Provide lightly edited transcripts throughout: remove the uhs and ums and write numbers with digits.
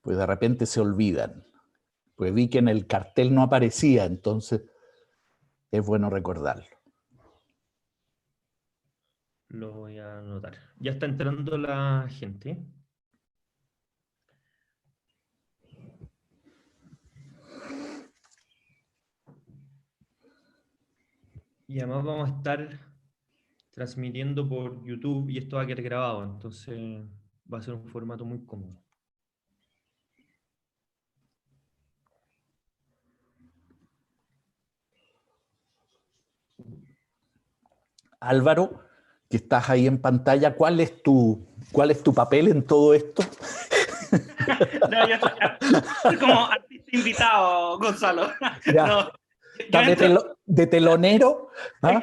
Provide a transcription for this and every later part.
Pues de repente se olvidan. Pues vi que en el cartel no aparecía, entonces es bueno recordarlo. Lo voy a anotar. Ya está entrando la gente. Y además vamos a estar transmitiendo por YouTube y esto va a quedar grabado, entonces va a ser un formato muy cómodo. Álvaro, que estás ahí en pantalla, ¿cuál es tu papel en todo esto? No, yo soy como artista invitado, Gonzalo. Ya. No, ¿Estás de telonero? ¿Ah?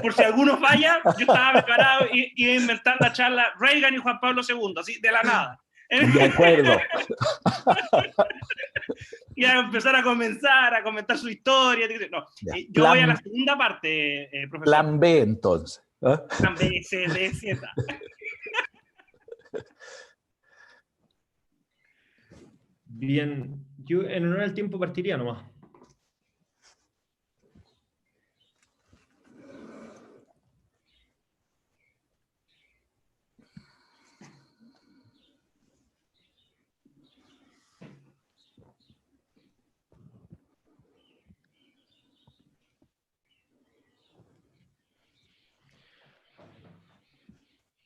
Por si alguno falla, yo estaba preparado y iba a inventar la charla Reagan y Juan Pablo II, así, de la nada. De acuerdo. Y a empezar a comentar su historia. No, yo voy a la segunda parte, profesor. Plan B, entonces. ¿Ah? Plan B, C, D, Z. Bien, yo en honor al tiempo partiría nomás.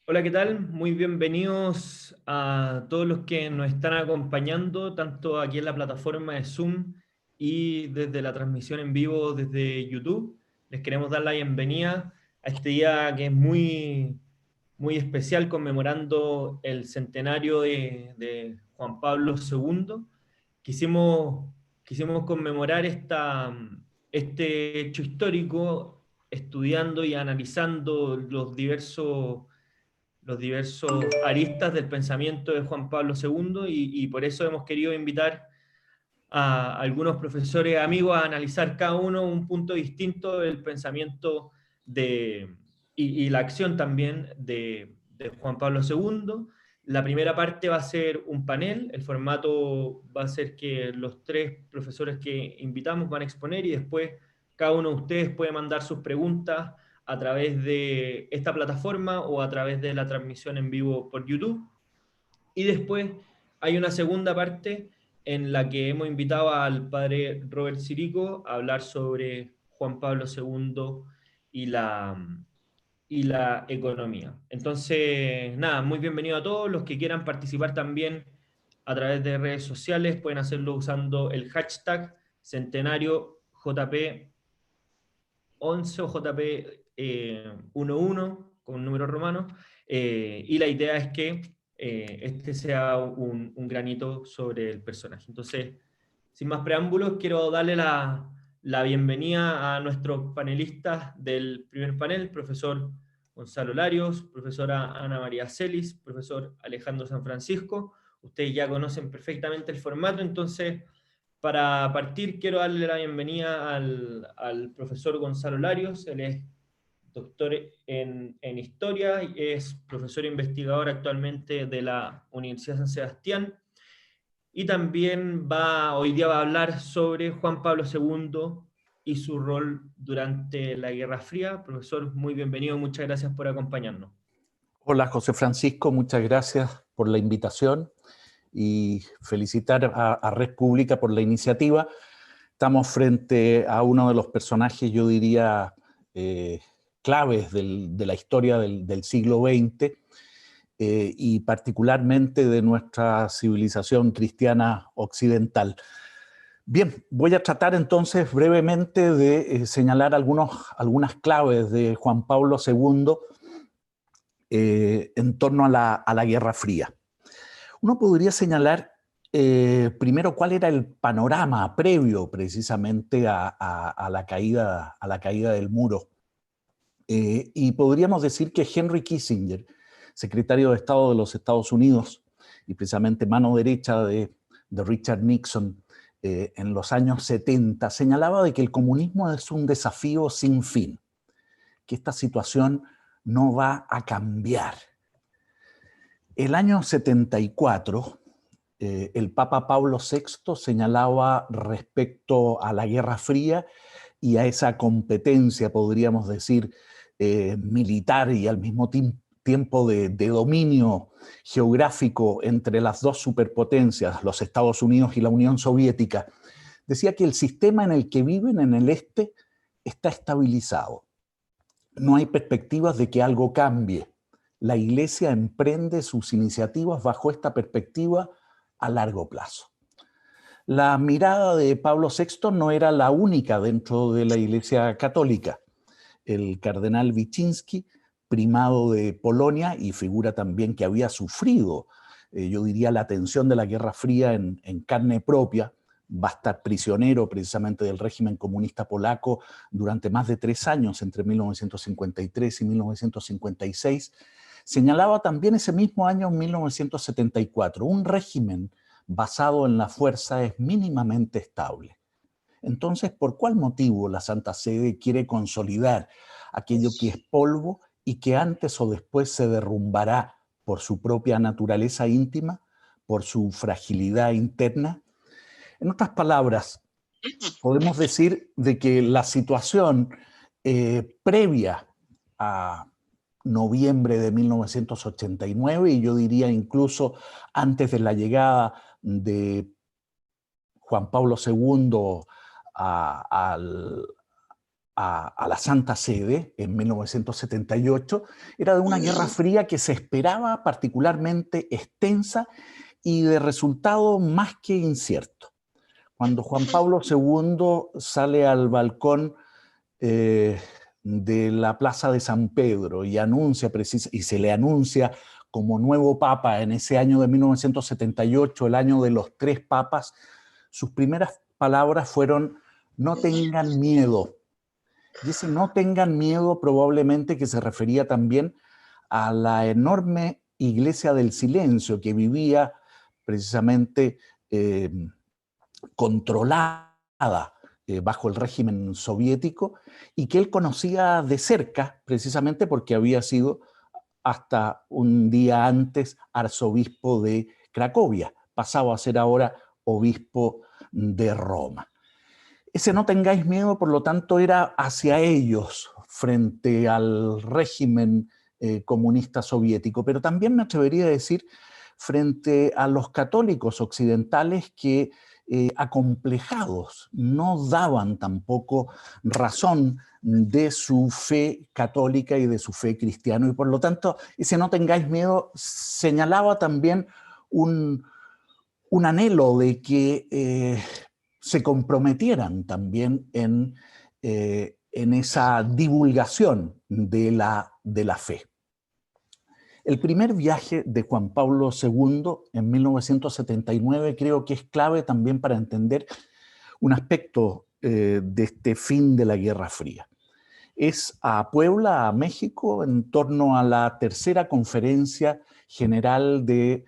Hola, ¿qué tal? Muy bienvenidos a todos los que nos están acompañando, tanto aquí en la plataforma de Zoom y desde la transmisión en vivo desde YouTube. Les queremos dar la bienvenida a este día que es muy, muy especial, conmemorando el centenario de Juan Pablo II. Quisimos conmemorar este hecho histórico estudiando y analizando los diversos aristas del pensamiento de Juan Pablo II y por eso hemos querido invitar a algunos profesores amigos a analizar cada uno un punto distinto del pensamiento y la acción también de Juan Pablo II. La primera parte va a ser un panel, el formato va a ser que los tres profesores que invitamos van a exponer y después cada uno de ustedes puede mandar sus preguntas a través de esta plataforma o a través de la transmisión en vivo por YouTube. Y después hay una segunda parte en la que hemos invitado al padre Robert Sirico a hablar sobre Juan Pablo II y la economía. Entonces, nada, muy bienvenido a todos los que quieran participar también a través de redes sociales, pueden hacerlo usando el hashtag centenario JP 11 o JP 11 con número romano, y la idea es que este sea un granito sobre el personaje. Entonces, sin más preámbulos, quiero darle la bienvenida a nuestros panelistas del primer panel, profesor Gonzalo Larios, profesora Ana María Celis, profesor Alejandro San Francisco. Ustedes ya conocen perfectamente el formato, entonces para partir, quiero darle la bienvenida al profesor Gonzalo Larios. Él es doctor en Historia y es profesor investigador actualmente de la Universidad San Sebastián. Y también hoy día va a hablar sobre Juan Pablo II y su rol durante la Guerra Fría. Profesor, muy bienvenido, muchas gracias por acompañarnos. Hola, José Francisco, muchas gracias por la invitación y felicitar a Red Pública por la iniciativa. Estamos frente a uno de los personajes, yo diría, claves de la historia del siglo XX y particularmente de nuestra civilización cristiana occidental. Bien, voy a tratar entonces brevemente de señalar algunas claves de Juan Pablo II en torno a la Guerra Fría. Uno podría señalar primero cuál era el panorama previo precisamente a la caída del muro. Y podríamos decir que Henry Kissinger, secretario de Estado de los Estados Unidos y precisamente mano derecha de Richard Nixon en los años 70, señalaba de que el comunismo es un desafío sin fin, que esta situación no va a cambiar. El año 74, el Papa Pablo VI señalaba respecto a la Guerra Fría y a esa competencia, podríamos decir, militar y al mismo tiempo de dominio geográfico entre las dos superpotencias, los Estados Unidos y la Unión Soviética, decía que el sistema en el que viven en el este está estabilizado. No hay perspectivas de que algo cambie. La Iglesia emprende sus iniciativas bajo esta perspectiva a largo plazo. La mirada de Pablo VI no era la única dentro de la Iglesia Católica. El cardenal Wyszynski, primado de Polonia y figura también que había sufrido, yo diría, la tensión de la Guerra Fría en carne propia, va a estar prisionero precisamente del régimen comunista polaco durante más de 3 años, entre 1953 y 1956, señalaba también ese mismo año, 1974, un régimen basado en la fuerza es mínimamente estable. Entonces, ¿por cuál motivo la Santa Sede quiere consolidar aquello que es polvo y que antes o después se derrumbará por su propia naturaleza íntima, por su fragilidad interna? En otras palabras, podemos decir de que la situación previa a noviembre de 1989, y yo diría incluso antes de la llegada de Juan Pablo II a la Santa Sede en 1978, era de una Guerra Fría que se esperaba particularmente extensa y de resultado más que incierto. Cuando Juan Pablo II sale al balcón de la Plaza de San Pedro y se le anuncia como nuevo papa en ese año de 1978, el año de los 3 papas, sus primeras palabras fueron: no tengan miedo. Y ese no tengan miedo probablemente que se refería también a la enorme Iglesia del Silencio que vivía precisamente controlada bajo el régimen soviético y que él conocía de cerca precisamente porque había sido hasta un día antes arzobispo de Cracovia, pasado a ser ahora obispo de Roma. Ese no tengáis miedo, por lo tanto, era hacia ellos frente al régimen comunista soviético, pero también me atrevería a decir frente a los católicos occidentales que acomplejados no daban tampoco razón de su fe católica y de su fe cristiana, y por lo tanto ese no tengáis miedo señalaba también un anhelo de que se comprometieran también en esa divulgación de la fe. El primer viaje de Juan Pablo II en 1979 creo que es clave también para entender un aspecto de este fin de la Guerra Fría. Es a Puebla, a México, en torno a la tercera conferencia general del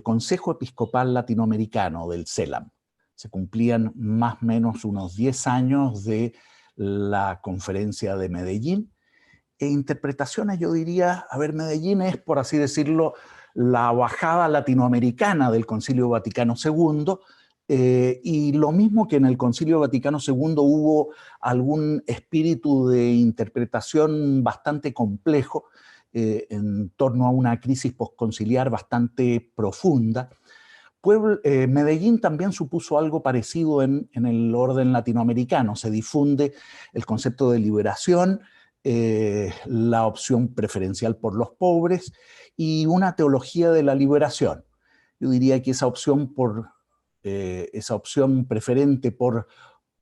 Consejo Episcopal Latinoamericano, del CELAM. Se cumplían más o menos unos 10 años de la conferencia de Medellín, e interpretaciones, yo diría, a ver, Medellín es, por así decirlo, la bajada latinoamericana del Concilio Vaticano II, y lo mismo que en el Concilio Vaticano II hubo algún espíritu de interpretación bastante complejo en torno a una crisis postconciliar bastante profunda. Medellín también supuso algo parecido en el orden latinoamericano. Se difunde el concepto de liberación, la opción preferencial por los pobres y una teología de la liberación. Yo diría que esa opción preferente por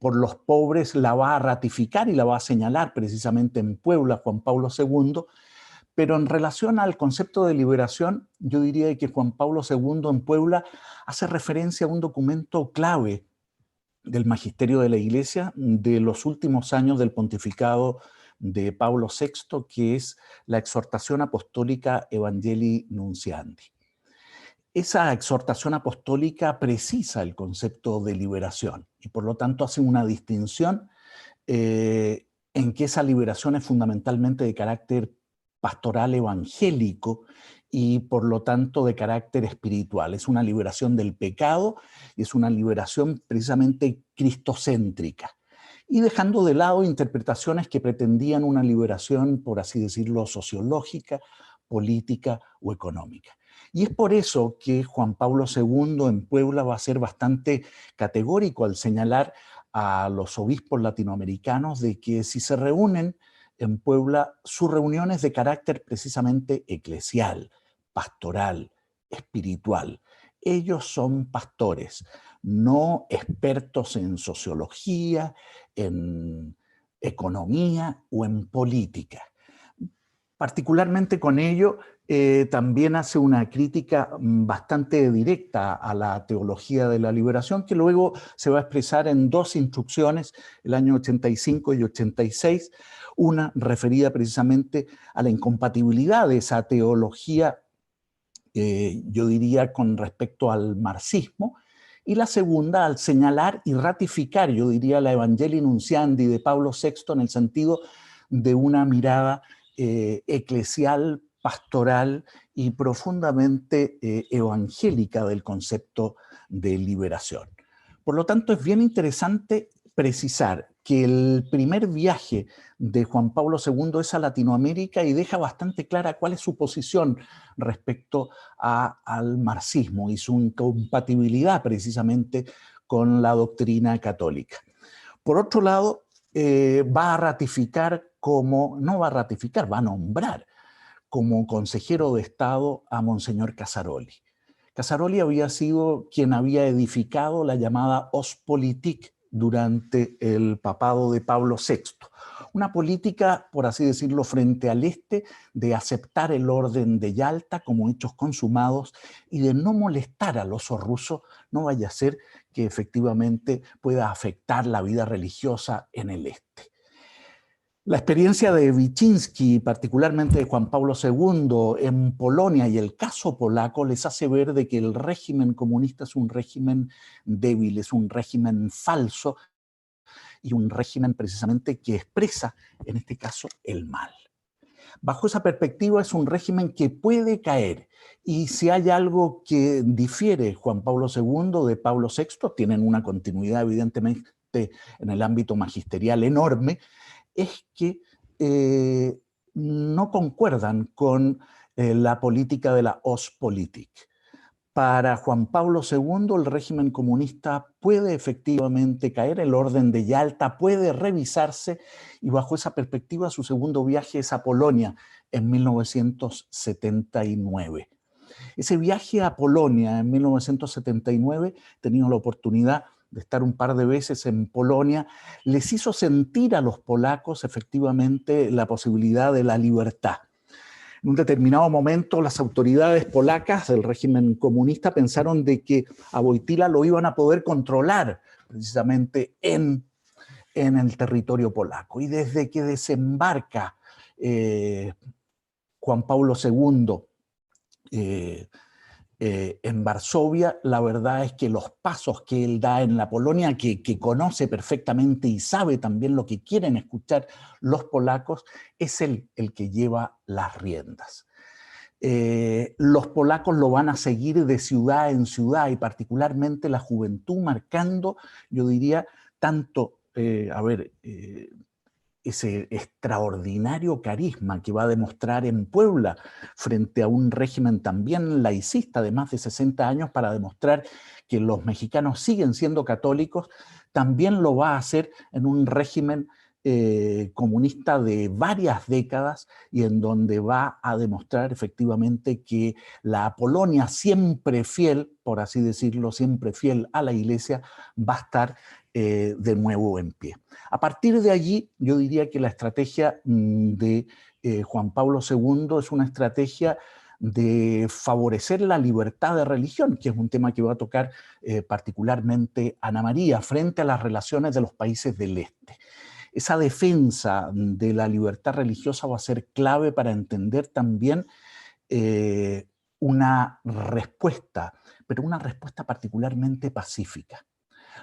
los pobres la va a ratificar y la va a señalar precisamente en Puebla Juan Pablo II, pero en relación al concepto de liberación, yo diría que Juan Pablo II en Puebla hace referencia a un documento clave del magisterio de la Iglesia de los últimos años del pontificado de Pablo VI, que es la exhortación apostólica Evangelii Nunciandi. Esa exhortación apostólica precisa el concepto de liberación y por lo tanto hace una distinción en que esa liberación es fundamentalmente de carácter pastoral evangélico y por lo tanto de carácter espiritual. Es una liberación del pecado y es una liberación precisamente cristocéntrica. Y dejando de lado interpretaciones que pretendían una liberación, por así decirlo, sociológica, política o económica. Y es por eso que Juan Pablo II en Puebla va a ser bastante categórico al señalar a los obispos latinoamericanos de que si se reúnen en Puebla, su reunión es de carácter precisamente eclesial, pastoral, espiritual. Ellos son pastores, no expertos en sociología, en economía o en política. Particularmente con ello, también hace una crítica bastante directa a la teología de la liberación, que luego se va a expresar en dos instrucciones, el año 85 y 86, una referida precisamente a la incompatibilidad de esa teología, yo diría, con respecto al marxismo, y la segunda al señalar y ratificar, yo diría, la Evangelii Nunciandi de Pablo VI en el sentido de una mirada eclesial, pastoral y profundamente evangélica del concepto de liberación. Por lo tanto, es bien interesante precisar que el primer viaje de Juan Pablo II es a Latinoamérica y deja bastante clara cuál es su posición respecto al marxismo y su incompatibilidad precisamente con la doctrina católica. Por otro lado, va a ratificar va a nombrar como consejero de Estado a Monseñor Casaroli. Casaroli había sido quien había edificado la llamada Ostpolitik durante el papado de Pablo VI. Una política, por así decirlo, frente al este, de aceptar el orden de Yalta como hechos consumados y de no molestar al oso ruso, no vaya a ser que efectivamente pueda afectar la vida religiosa en el este. La experiencia de Wyszynski, particularmente de Juan Pablo II en Polonia y el caso polaco les hace ver de que el régimen comunista es un régimen débil, es un régimen falso y un régimen precisamente que expresa, en este caso, el mal. Bajo esa perspectiva es un régimen que puede caer y si hay algo que difiere Juan Pablo II de Pablo VI, tienen una continuidad evidentemente en el ámbito magisterial enorme, es que no concuerdan con la política de la Ostpolitik. Para Juan Pablo II, el régimen comunista puede efectivamente caer, el orden de Yalta puede revisarse, y bajo esa perspectiva su segundo viaje es a Polonia en 1979. Ese viaje a Polonia en 1979, he tenido la oportunidad de estar un par de veces en Polonia, les hizo sentir a los polacos efectivamente la posibilidad de la libertad. En un determinado momento las autoridades polacas del régimen comunista pensaron de que a Wojtyła lo iban a poder controlar precisamente en el territorio polaco. Y desde que desembarca Juan Pablo II en Varsovia, la verdad es que los pasos que él da en la Polonia, que conoce perfectamente y sabe también lo que quieren escuchar los polacos, es él el que lleva las riendas. Los polacos lo van a seguir de ciudad en ciudad y particularmente la juventud marcando, yo diría, tanto, ese extraordinario carisma que va a demostrar en Puebla frente a un régimen también laicista de más de 60 años para demostrar que los mexicanos siguen siendo católicos, también lo va a hacer en un régimen comunista de varias décadas y en donde va a demostrar efectivamente que la Polonia siempre fiel, por así decirlo, siempre fiel a la Iglesia, va a estar de nuevo en pie. A partir de allí, yo diría que la estrategia de Juan Pablo II es una estrategia de favorecer la libertad de religión, que es un tema que va a tocar particularmente Ana María, frente a las relaciones de los países del este. Esa defensa de la libertad religiosa va a ser clave para entender también una respuesta, pero una respuesta particularmente pacífica.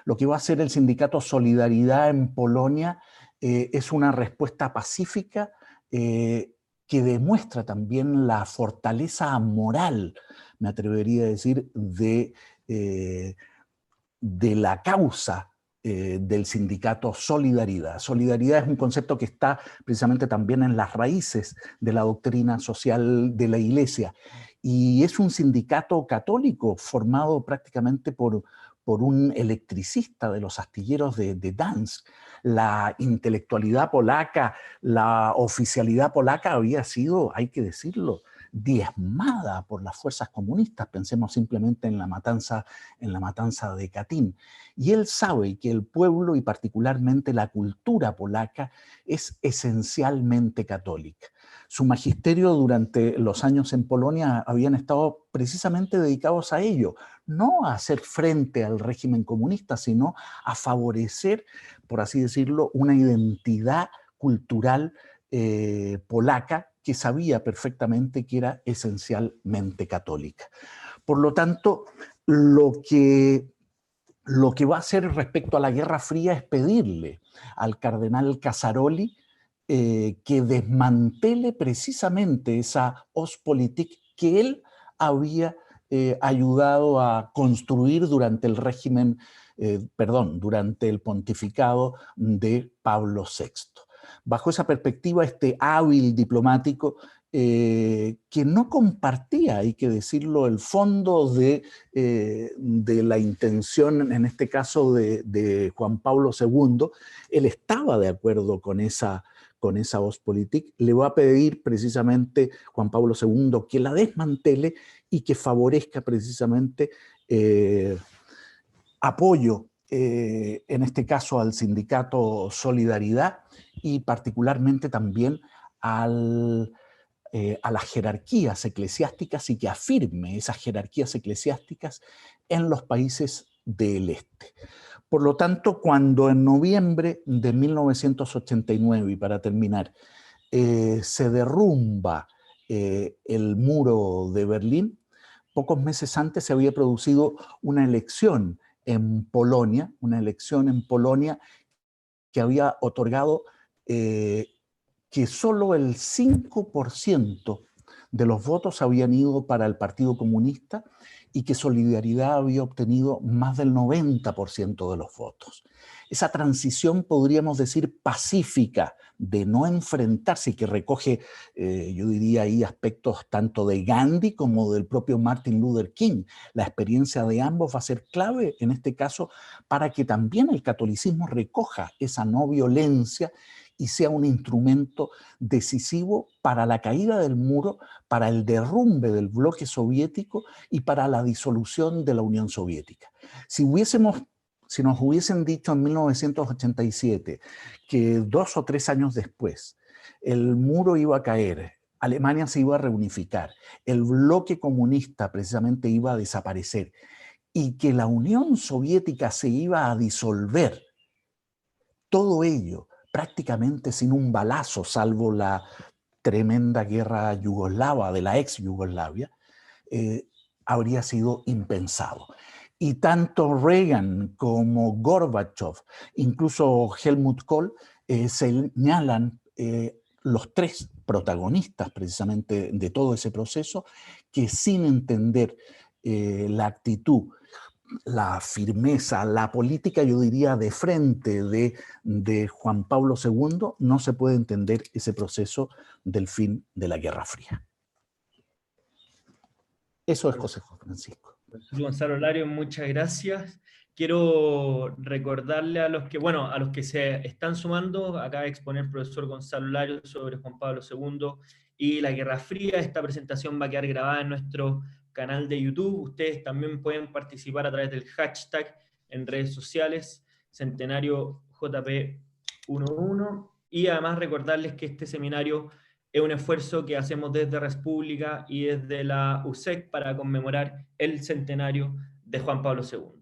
Lo que va a hacer el sindicato Solidaridad en Polonia es una respuesta pacífica que que demuestra también la fortaleza moral, me atrevería a decir, de la causa del sindicato Solidaridad. Solidaridad es un concepto que está precisamente también en las raíces de la doctrina social de la Iglesia, y es un sindicato católico formado prácticamente por un electricista de los astilleros de Danzig. La intelectualidad polaca, la oficialidad polaca había sido, hay que decirlo, diezmada por las fuerzas comunistas. Pensemos simplemente en la matanza de Katyn. Y él sabe que el pueblo, y particularmente la cultura polaca, es esencialmente católica. Su magisterio durante los años en Polonia habían estado precisamente dedicados a ello, no a hacer frente al régimen comunista, sino a favorecer, por así decirlo, una identidad cultural polaca que sabía perfectamente que era esencialmente católica. Por lo tanto, lo que va a hacer respecto a la Guerra Fría es pedirle al cardenal Casaroli que desmantele precisamente esa Ostpolitik que él había ayudado a construir durante el régimen, durante el pontificado de Pablo VI. Bajo esa perspectiva, este hábil diplomático que no compartía, hay que decirlo, el fondo de la intención, en este caso de Juan Pablo II, él estaba de acuerdo con esa Ostpolitik, le va a pedir precisamente Juan Pablo II que la desmantele y que favorezca precisamente apoyo, en este caso al sindicato Solidaridad, y particularmente también a las jerarquías eclesiásticas, y que afirme esas jerarquías eclesiásticas en los países del este. Por lo tanto, cuando en noviembre de 1989, y para terminar, se derrumba el muro de Berlín, pocos meses antes se había producido una elección en Polonia, que había otorgado que solo el 5% de los votos habían ido para el Partido Comunista, y que Solidaridad había obtenido más del 90% de los votos. Esa transición, podríamos decir, pacífica, de no enfrentarse, y que recoge, yo diría ahí, aspectos tanto de Gandhi como del propio Martin Luther King. La experiencia de ambos va a ser clave en este caso para que también el catolicismo recoja esa no violencia y sea un instrumento decisivo para la caída del muro, para el derrumbe del bloque soviético y para la disolución de la Unión Soviética. Si nos hubiesen dicho en 1987 que 2 o 3 años después el muro iba a caer, Alemania se iba a reunificar, el bloque comunista precisamente iba a desaparecer y que la Unión Soviética se iba a disolver, todo ello prácticamente sin un balazo, salvo la tremenda guerra yugoslava, de la ex Yugoslavia, habría sido impensado. Y tanto Reagan como Gorbachev, incluso Helmut Kohl, señalan los 3 protagonistas precisamente de todo ese proceso, que sin entender la actitud, la firmeza, la política, yo diría, de frente de Juan Pablo II, no se puede entender ese proceso del fin de la Guerra Fría. Eso es, José Francisco. Profesor Gonzalo Lario, muchas gracias. Quiero recordarle a los que se están sumando, acaba de exponer el profesor Gonzalo Lario sobre Juan Pablo II y la Guerra Fría. Esta presentación va a quedar grabada en nuestro canal de YouTube. Ustedes también pueden participar a través del hashtag en redes sociales, Centenario JP11, y además recordarles que este seminario es un esfuerzo que hacemos desde Respública y desde la USEC para conmemorar el centenario de Juan Pablo II.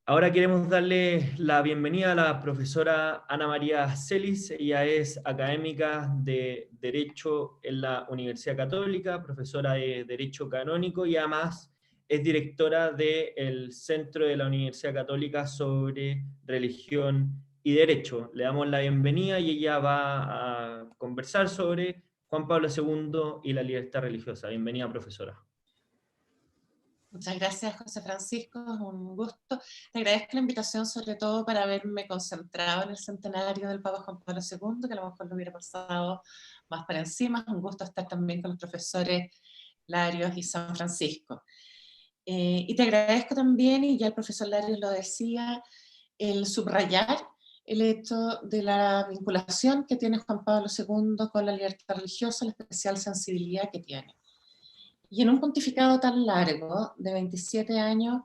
Ahora queremos darle la bienvenida a la profesora Ana María Celis. Ella es académica de Derecho en la Universidad Católica, profesora de Derecho Canónico y además es directora del Centro de la Universidad Católica sobre Religión y Derecho. Le damos la bienvenida y ella va a conversar sobre Juan Pablo II y la libertad religiosa. Bienvenida, profesora. Muchas gracias, José Francisco, es un gusto. Te agradezco la invitación, sobre todo para haberme concentrado en el centenario del Papa Juan Pablo II, que a lo mejor lo hubiera pasado más para encima. Es un gusto estar también con los profesores Larios y San Francisco. Y te agradezco también, y ya el profesor Larios lo decía, el subrayar el hecho de la vinculación que tiene Juan Pablo II con la libertad religiosa, la especial sensibilidad que tiene. Y en un pontificado tan largo, de 27 años,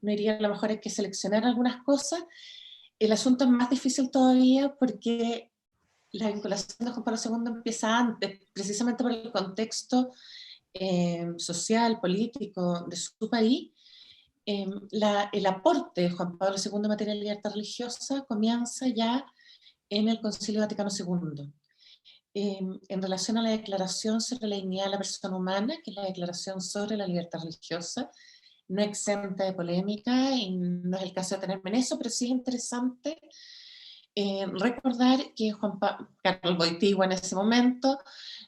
uno diría a lo mejor hay que seleccionar algunas cosas. El asunto es más difícil todavía porque la vinculación de Juan Pablo II empieza antes, precisamente por el contexto social, político de su país. El aporte de Juan Pablo II en materia de libertad religiosa comienza ya en el Concilio Vaticano II. En relación a la declaración sobre la dignidad de la persona humana, que es la declaración sobre la libertad religiosa, no exenta de polémica, y no es el caso de tenerme en eso, pero sí es interesante recordar que Carlos Wojtyła en ese momento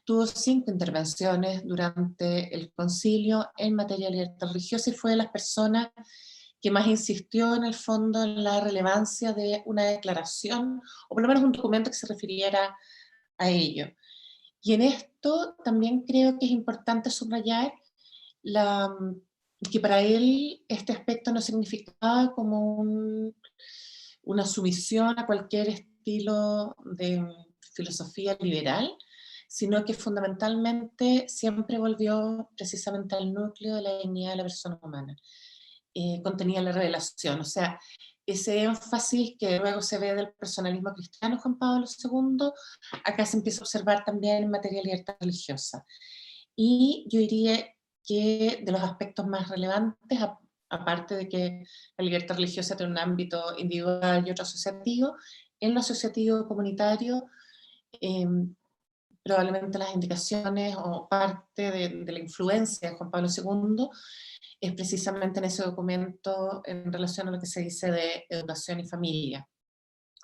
tuvo 5 intervenciones durante el concilio en materia de libertad religiosa y fue de las personas que más insistió en el fondo en la relevancia de una declaración, o por lo menos un documento que se refiriera a ello. Y en esto también creo que es importante subrayar que para él este aspecto no significaba como una sumisión a cualquier estilo de filosofía liberal, sino que fundamentalmente siempre volvió precisamente al núcleo de la dignidad de la persona humana. Contenía la revelación, o sea, ese énfasis que luego se ve del personalismo cristiano Juan Pablo II, acá se empieza a observar también en materia de libertad religiosa. Y yo diría que de los aspectos más relevantes, aparte de que la libertad religiosa tiene un ámbito individual y otro asociativo, en lo asociativo comunitario, probablemente las indicaciones o parte de la influencia de Juan Pablo II es precisamente en ese documento en relación a lo que se dice de educación y familia,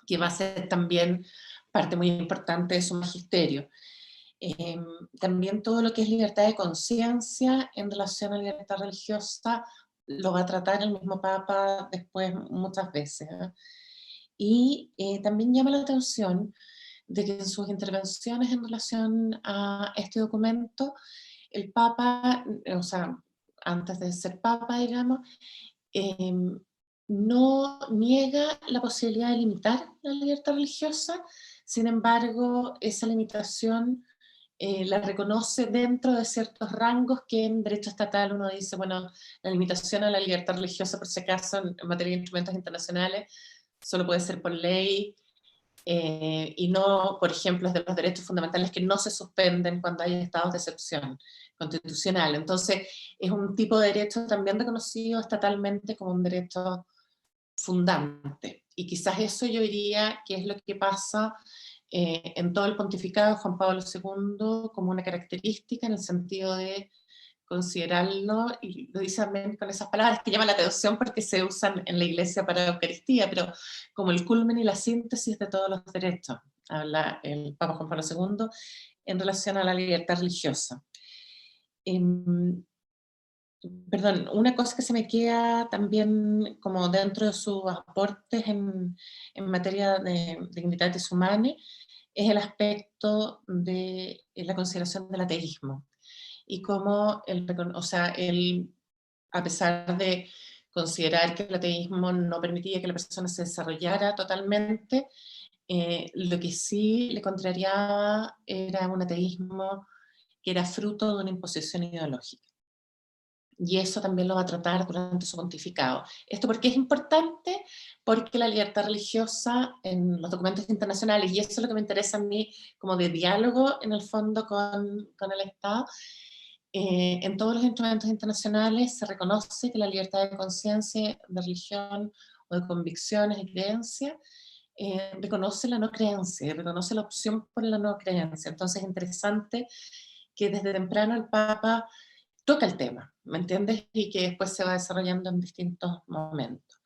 que va a ser también parte muy importante de su magisterio. También todo lo que es libertad de conciencia en relación a la libertad religiosa lo va a tratar el mismo Papa después muchas veces. Y también llama la atención de que en sus intervenciones en relación a este documento, el Papa, o sea, antes de ser Papa, digamos, no niega la posibilidad de limitar la libertad religiosa, sin embargo, esa limitación la reconoce dentro de ciertos rangos que en derecho estatal uno dice, bueno, la limitación a la libertad religiosa, por si acaso, en materia de instrumentos internacionales, solo puede ser por ley, y no, por ejemplo, es de los derechos fundamentales que no se suspenden cuando hay estados de excepción constitucional. Entonces, es un tipo de derecho también reconocido estatalmente como un derecho fundante. Y quizás eso yo diría que es lo que pasa en todo el pontificado de Juan Pablo II como una característica en el sentido de considerarlo, y lo dice también con esas palabras que llaman la atención porque se usan en la iglesia para la Eucaristía, pero como el culmen y la síntesis de todos los derechos, habla el Papa Juan Pablo II en relación a la libertad religiosa. Perdón, una cosa que se me queda también como dentro de sus aportes en materia de dignitatis humanae es el aspecto de la consideración del ateísmo y cómo él, a pesar de considerar que el ateísmo no permitía que la persona se desarrollara totalmente, lo que sí le contrariaba era un ateísmo que era fruto de una imposición ideológica. Y eso también lo va a tratar durante su pontificado. ¿Esto por qué es importante? Porque la libertad religiosa en los documentos internacionales, y eso es lo que me interesa a mí como de diálogo en el fondo con el Estado, en todos los instrumentos internacionales se reconoce que la libertad de conciencia, de religión o de convicciones y creencias reconoce la no creencia, reconoce la opción por la no creencia. Entonces es interesante que desde temprano el Papa toca el tema, ¿me entiendes? Y que después se va desarrollando en distintos momentos.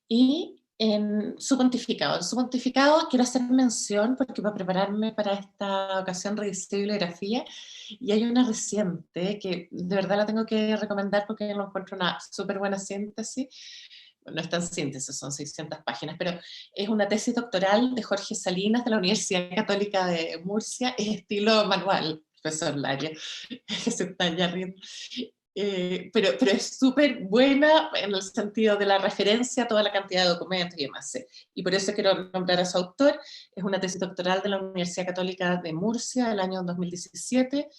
Y en su pontificado. En su pontificado quiero hacer mención, porque para prepararme para esta ocasión revisé bibliografía, y hay una reciente que de verdad la tengo que recomendar porque lo encuentro una súper buena síntesis. No es tan síntesis, son 600 páginas, pero es una tesis doctoral de Jorge Salinas de la Universidad Católica de Murcia, es estilo manual, profesor Laria, que se está allá riendo. Pero es súper buena en el sentido de la referencia a toda la cantidad de documentos y demás. Y por eso quiero nombrar a su autor. Es una tesis doctoral de la Universidad Católica de Murcia del año 2017.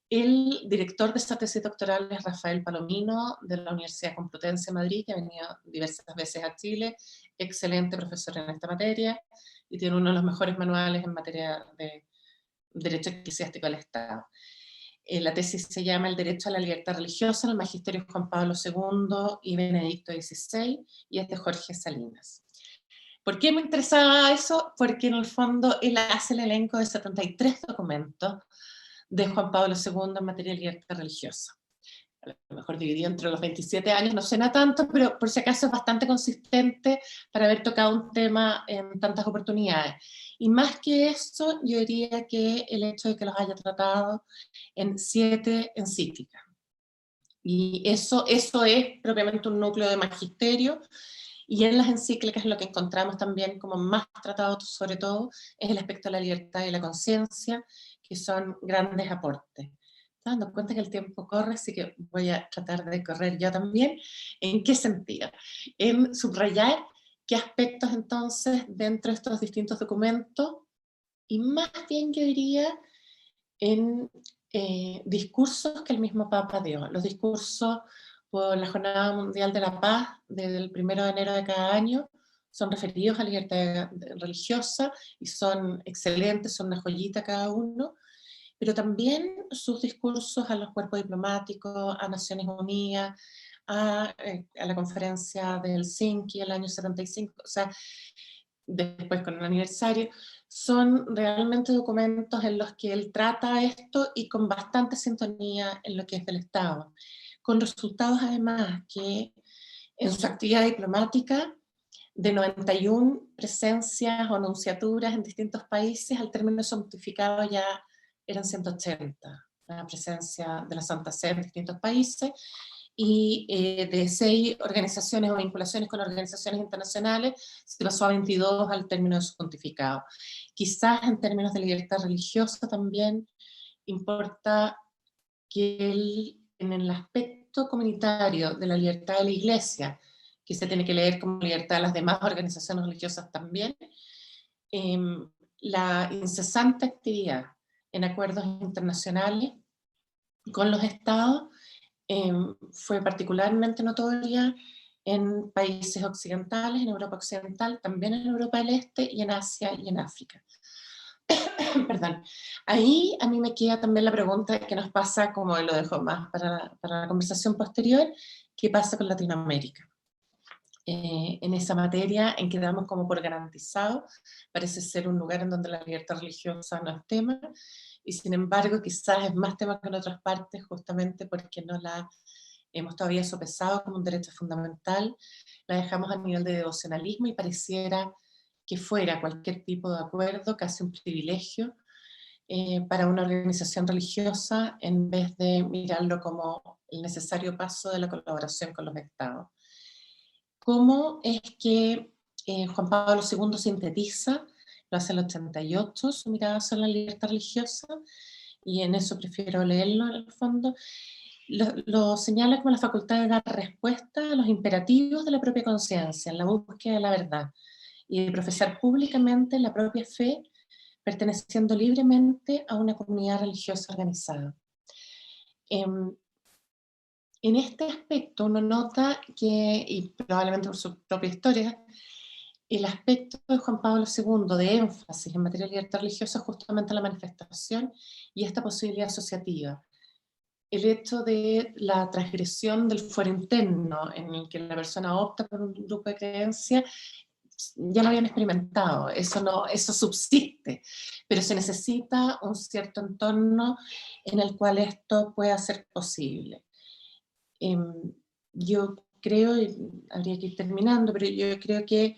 El director de esta tesis doctoral es Rafael Palomino, de la Universidad Complutense de Madrid, que ha venido diversas veces a Chile, excelente profesor en esta materia, y tiene uno de los mejores manuales en materia de derecho eclesiástico al Estado. La tesis se llama El derecho a la libertad religiosa en el magisterio Juan Pablo II y Benedicto XVI, y es de Jorge Salinas. ¿Por qué me interesaba eso? Porque en el fondo él hace el elenco de 73 documentos de Juan Pablo II en materia de libertad religiosa. A lo mejor dividido entre los 27 años no suena tanto, pero por si acaso es bastante consistente para haber tocado un tema en tantas oportunidades. Y más que eso, yo diría que el hecho de que los haya tratado en 7 encíclicas. Y eso es propiamente un núcleo de magisterio, y en las encíclicas lo que encontramos también como más tratado sobre todo es el aspecto de la libertad y la conciencia, que son grandes aportes. Estoy dando cuenta que el tiempo corre, así que voy a tratar de correr yo también. ¿En qué sentido? En subrayar qué aspectos entonces dentro de estos distintos documentos, y más bien yo diría en discursos que el mismo Papa dio. Los discursos por la Jornada Mundial de la Paz del 1 de enero de cada año son referidos a la libertad religiosa y son excelentes, son una joyita cada uno, pero también sus discursos a los cuerpos diplomáticos, a Naciones Unidas, a la conferencia de Helsinki el año 75, o sea, después con el aniversario, son realmente documentos en los que él trata esto y con bastante sintonía en lo que es del Estado, con resultados además que en su actividad diplomática de 91 presencias o nunciaturas en distintos países, al término santificado ya eran 180, la presencia de la Santa Sede en distintos países, y de 6 organizaciones o vinculaciones con organizaciones internacionales se pasó a 22 al término de su pontificado. Quizás en términos de libertad religiosa también importa que él, en el aspecto comunitario de la libertad de la Iglesia, que se tiene que leer como libertad de las demás organizaciones religiosas también, la incesante actividad en acuerdos internacionales con los estados fue particularmente notoria en países occidentales, en Europa Occidental, también en Europa del Este y en Asia y en África. Perdón. Ahí a mí me queda también la pregunta que nos pasa, como lo dejo más para la conversación posterior, ¿qué pasa con Latinoamérica? En esa materia en que damos como por garantizado, parece ser un lugar en donde la libertad religiosa no es tema, y sin embargo quizás es más tema que en otras partes, justamente porque no la hemos todavía sopesado como un derecho fundamental, la dejamos a nivel de devocionalismo y pareciera que fuera cualquier tipo de acuerdo casi un privilegio para una organización religiosa, en vez de mirarlo como el necesario paso de la colaboración con los estados. ¿Cómo es que Juan Pablo II sintetiza, lo hace en el 88, su mirada sobre la libertad religiosa, y en eso prefiero leerlo en el fondo? Lo señala como la facultad de dar respuesta a los imperativos de la propia conciencia, en la búsqueda de la verdad, y de profesar públicamente la propia fe, perteneciendo libremente a una comunidad religiosa organizada. En este aspecto uno nota que, y probablemente por su propia historia, el aspecto de Juan Pablo II de énfasis en materia de libertad religiosa es justamente la manifestación y esta posibilidad asociativa. El hecho de la transgresión del fuero interno, en el que la persona opta por un grupo de creencias, ya lo habían experimentado, eso subsiste, pero se necesita un cierto entorno en el cual esto pueda ser posible. Yo creo, y habría que ir terminando, pero yo creo que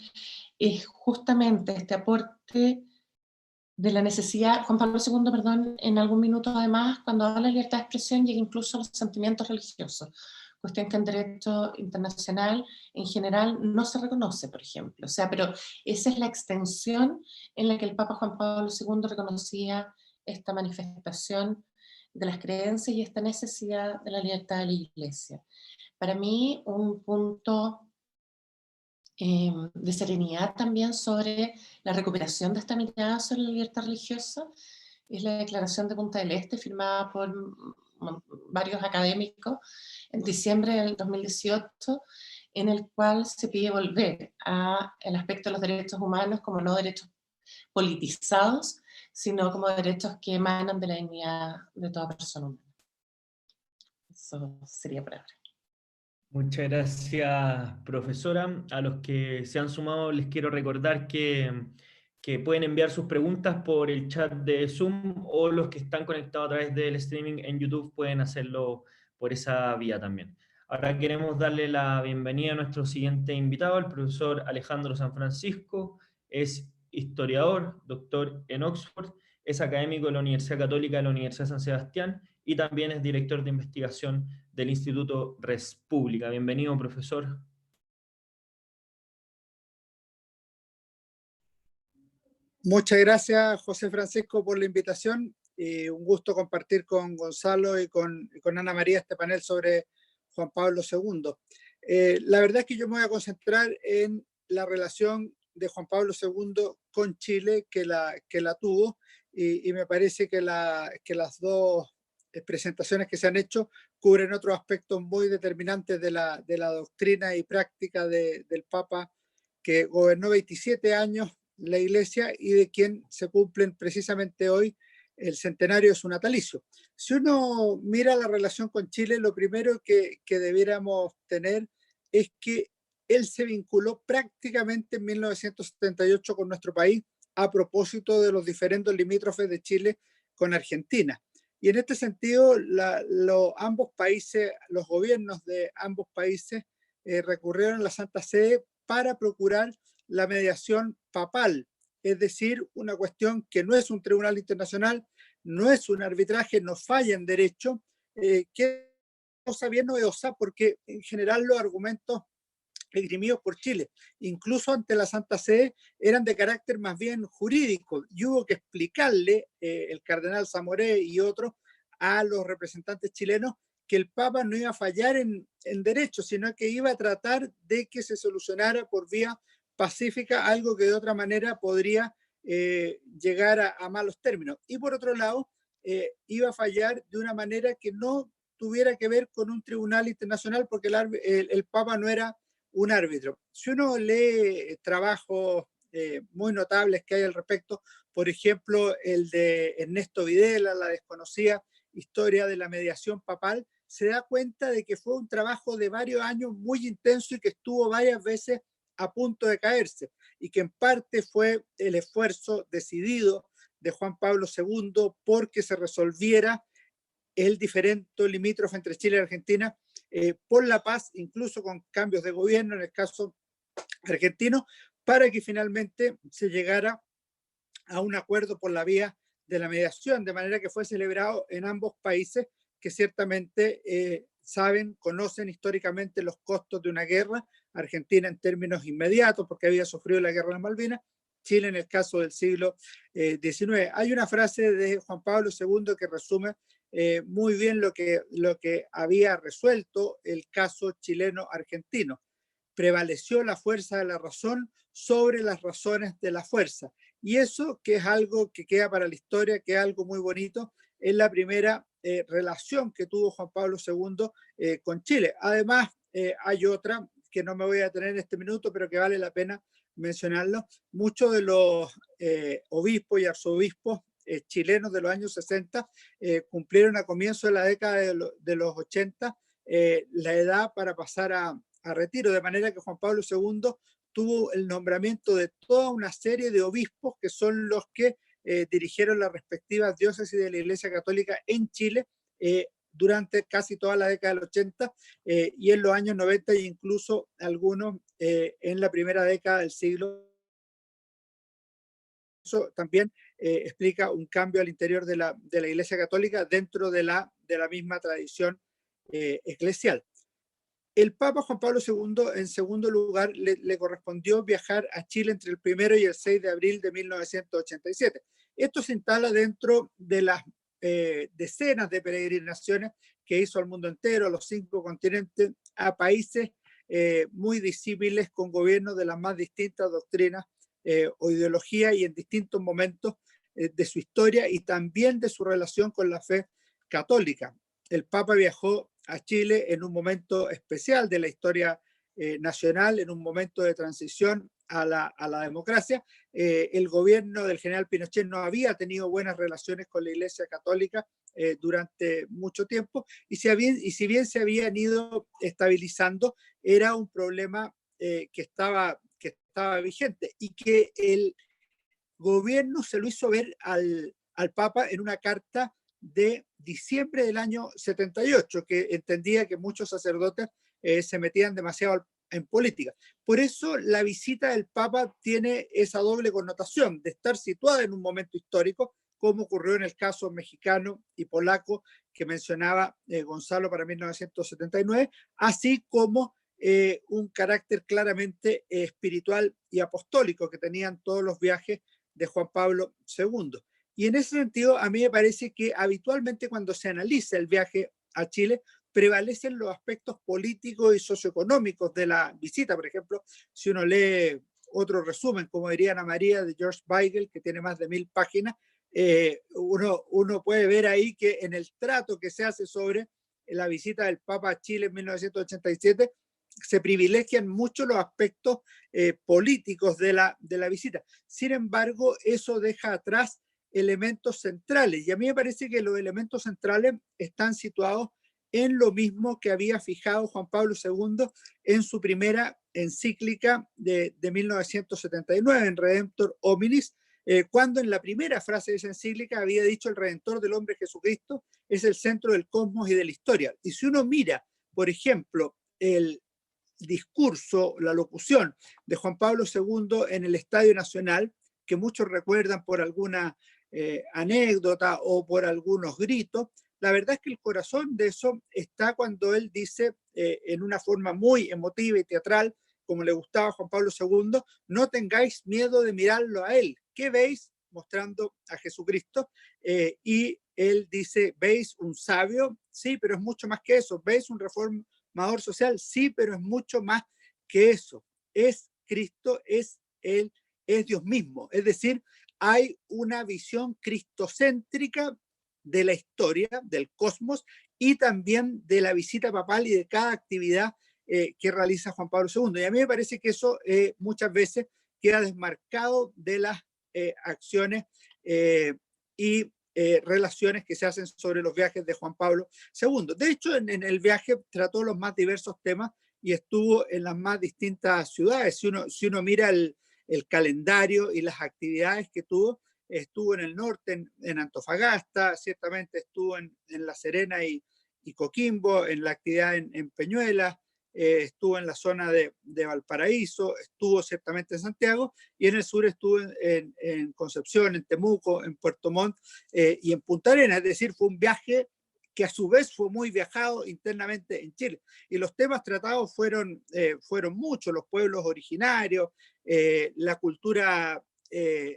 es justamente este aporte de la necesidad, Juan Pablo II, perdón, en algún minuto además, cuando habla de libertad de expresión, llega incluso a los sentimientos religiosos, cuestión que en derecho internacional en general no se reconoce, por ejemplo. O sea, pero esa es la extensión en la que el Papa Juan Pablo II reconocía esta manifestación de las creencias y esta necesidad de la libertad de la Iglesia. Para mí, un punto de serenidad también sobre la recuperación de esta mirada sobre la libertad religiosa es la declaración de Punta del Este firmada por varios académicos en diciembre del 2018, en el cual se pide volver al aspecto de los derechos humanos como no derechos politizados, sino como derechos que emanan de la dignidad de toda persona humana. Eso sería por ahora. Muchas gracias, profesora. A los que se han sumado les quiero recordar que pueden enviar sus preguntas por el chat de Zoom, o los que están conectados a través del streaming en YouTube pueden hacerlo por esa vía también. Ahora queremos darle la bienvenida a nuestro siguiente invitado, el profesor Alejandro San Francisco. Es historiador, doctor en Oxford, es académico de la Universidad Católica de la Universidad de San Sebastián y también es director de investigación del Instituto Res Publica. Bienvenido, profesor. Muchas gracias, José Francisco, por la invitación. Un gusto compartir con Gonzalo y con Ana María este panel sobre Juan Pablo II. La verdad es que yo me voy a concentrar en la relación de Juan Pablo II con Chile que la tuvo, y me parece que las dos presentaciones que se han hecho cubren otros aspectos muy determinantes de la doctrina y práctica del Papa, que gobernó 27 años la Iglesia y de quien se cumplen precisamente hoy el centenario de su natalicio. Si uno mira la relación con Chile, lo primero que debiéramos tener es que él se vinculó prácticamente en 1978 con nuestro país a propósito de los diferendos limítrofes de Chile con Argentina. Y en este sentido, ambos países, los gobiernos de ambos países recurrieron a la Santa Sede para procurar la mediación papal, es decir, una cuestión que no es un tribunal internacional, no es un arbitraje, no falla en derecho, que es cosa bien novedosa porque en general los argumentos esgrimidos por Chile, incluso ante la Santa Sede, eran de carácter más bien jurídico, y hubo que explicarle el cardenal Zamoré y otros a los representantes chilenos que el Papa no iba a fallar en derecho, sino que iba a tratar de que se solucionara por vía pacífica algo que de otra manera podría llegar a malos términos. Y por otro lado, iba a fallar de una manera que no tuviera que ver con un tribunal internacional, porque el Papa no era un árbitro. Si uno lee trabajos muy notables que hay al respecto, por ejemplo, el de Ernesto Videla, La desconocida historia de la mediación papal, se da cuenta de que fue un trabajo de varios años muy intenso y que estuvo varias veces a punto de caerse, y que en parte fue el esfuerzo decidido de Juan Pablo II porque se resolviera el diferendo limítrofe entre Chile y Argentina por la paz, incluso con cambios de gobierno en el caso argentino, para que finalmente se llegara a un acuerdo por la vía de la mediación, de manera que fue celebrado en ambos países que ciertamente saben, conocen históricamente los costos de una guerra. Argentina en términos inmediatos, porque había sufrido la guerra de las Malvinas; Chile en el caso del siglo XIX. Hay una frase de Juan Pablo II que resume muy bien lo que había resuelto el caso chileno-argentino. Prevaleció la fuerza de la razón sobre las razones de la fuerza. Y eso, que es algo que queda para la historia, que es algo muy bonito, es la primera relación que tuvo Juan Pablo II con Chile. Además, hay otra que no me voy a detener en este minuto, pero que vale la pena mencionarlo. Muchos de los obispos y arzobispos chilenos de los años 60 cumplieron a comienzos de la década de los 80 la edad para pasar a retiro, de manera que Juan Pablo II tuvo el nombramiento de toda una serie de obispos que son los que dirigieron las respectivas diócesis de la Iglesia Católica en Chile durante casi toda la década del 80 y en los años 90 e incluso algunos en la primera década del siglo. Eso también explica un cambio al interior de la Iglesia Católica dentro de la misma tradición eclesial. El Papa Juan Pablo II, en segundo lugar, le correspondió viajar a Chile entre el 1 y el 6 de abril de 1987. Esto se instala dentro de las decenas de peregrinaciones que hizo al mundo entero, a los 5 continentes, a países muy disímiles, con gobiernos de las más distintas doctrinas o ideologías y en distintos momentos de su historia y también de su relación con la fe católica. El Papa viajó a Chile en un momento especial de la historia nacional, en un momento de transición a la democracia. El gobierno del general Pinochet no había tenido buenas relaciones con la Iglesia Católica durante mucho tiempo y si bien se habían ido estabilizando, era un problema que estaba vigente y que el gobierno se lo hizo ver al Papa en una carta de diciembre del año 78, que entendía que muchos sacerdotes se metían demasiado en política. Por eso la visita del Papa tiene esa doble connotación de estar situada en un momento histórico, como ocurrió en el caso mexicano y polaco que mencionaba Gonzalo para 1979, así como un carácter claramente espiritual y apostólico que tenían todos los viajes de Juan Pablo II. Y en ese sentido, a mí me parece que habitualmente cuando se analiza el viaje a Chile, prevalecen los aspectos políticos y socioeconómicos de la visita. Por ejemplo, si uno lee otro resumen, como diría Ana María, de George Weigel, que tiene más de 1000 páginas, uno puede ver ahí que en el trato que se hace sobre la visita del Papa a Chile en 1987, se privilegian mucho los aspectos políticos de la visita. Sin embargo, eso deja atrás elementos centrales, y a mí me parece que los elementos centrales están situados en lo mismo que había fijado Juan Pablo II en su primera encíclica de 1979, en Redemptor Hominis, cuando en la primera frase de esa encíclica había dicho: el Redentor del hombre Jesucristo es el centro del cosmos y de la historia. Y si uno mira, por ejemplo, el discurso, la locución de Juan Pablo II en el Estadio Nacional, que muchos recuerdan por alguna anécdota o por algunos gritos, la verdad es que el corazón de eso está cuando él dice en una forma muy emotiva y teatral, como le gustaba a Juan Pablo II: no tengáis miedo de mirarlo a él. ¿Qué veis? Mostrando a Jesucristo. Y él dice: ¿veis un sabio? Sí, pero es mucho más que eso. ¿Veis un reformador social? Sí, pero es mucho más que eso. Es Cristo, es Él, es Dios mismo. Es decir, hay una visión cristocéntrica de la historia, del cosmos, y también de la visita papal y de cada actividad que realiza Juan Pablo II. Y a mí me parece que eso muchas veces queda desmarcado de las acciones y relaciones que se hacen sobre los viajes de Juan Pablo II. De hecho, en el viaje trató los más diversos temas y estuvo en las más distintas ciudades. Si uno mira el calendario y las actividades que tuvo, estuvo en el norte, en Antofagasta, ciertamente estuvo en La Serena y Coquimbo, en la actividad en Peñuelas, estuvo en la zona de Valparaíso, estuvo ciertamente en Santiago, y en el sur estuvo en Concepción, en Temuco, en Puerto Montt y en Punta Arenas. Es decir, fue un viaje que a su vez fue muy viajado internamente en Chile. Y los temas tratados fueron muchos: los pueblos originarios, la cultura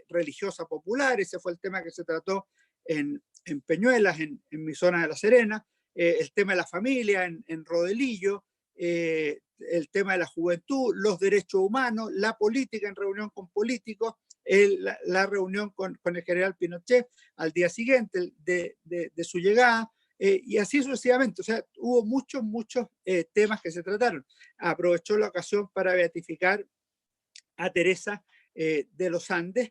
religiosa popular. Ese fue el tema que se trató en Peñuelas, en mi zona de La Serena, el tema de la familia en Rodelillo, el tema de la juventud, los derechos humanos, la política en reunión con políticos, la reunión con el general Pinochet al día siguiente de su llegada, y así sucesivamente. O sea, hubo muchos temas que se trataron. Aprovechó la ocasión para beatificar a Teresa de los Andes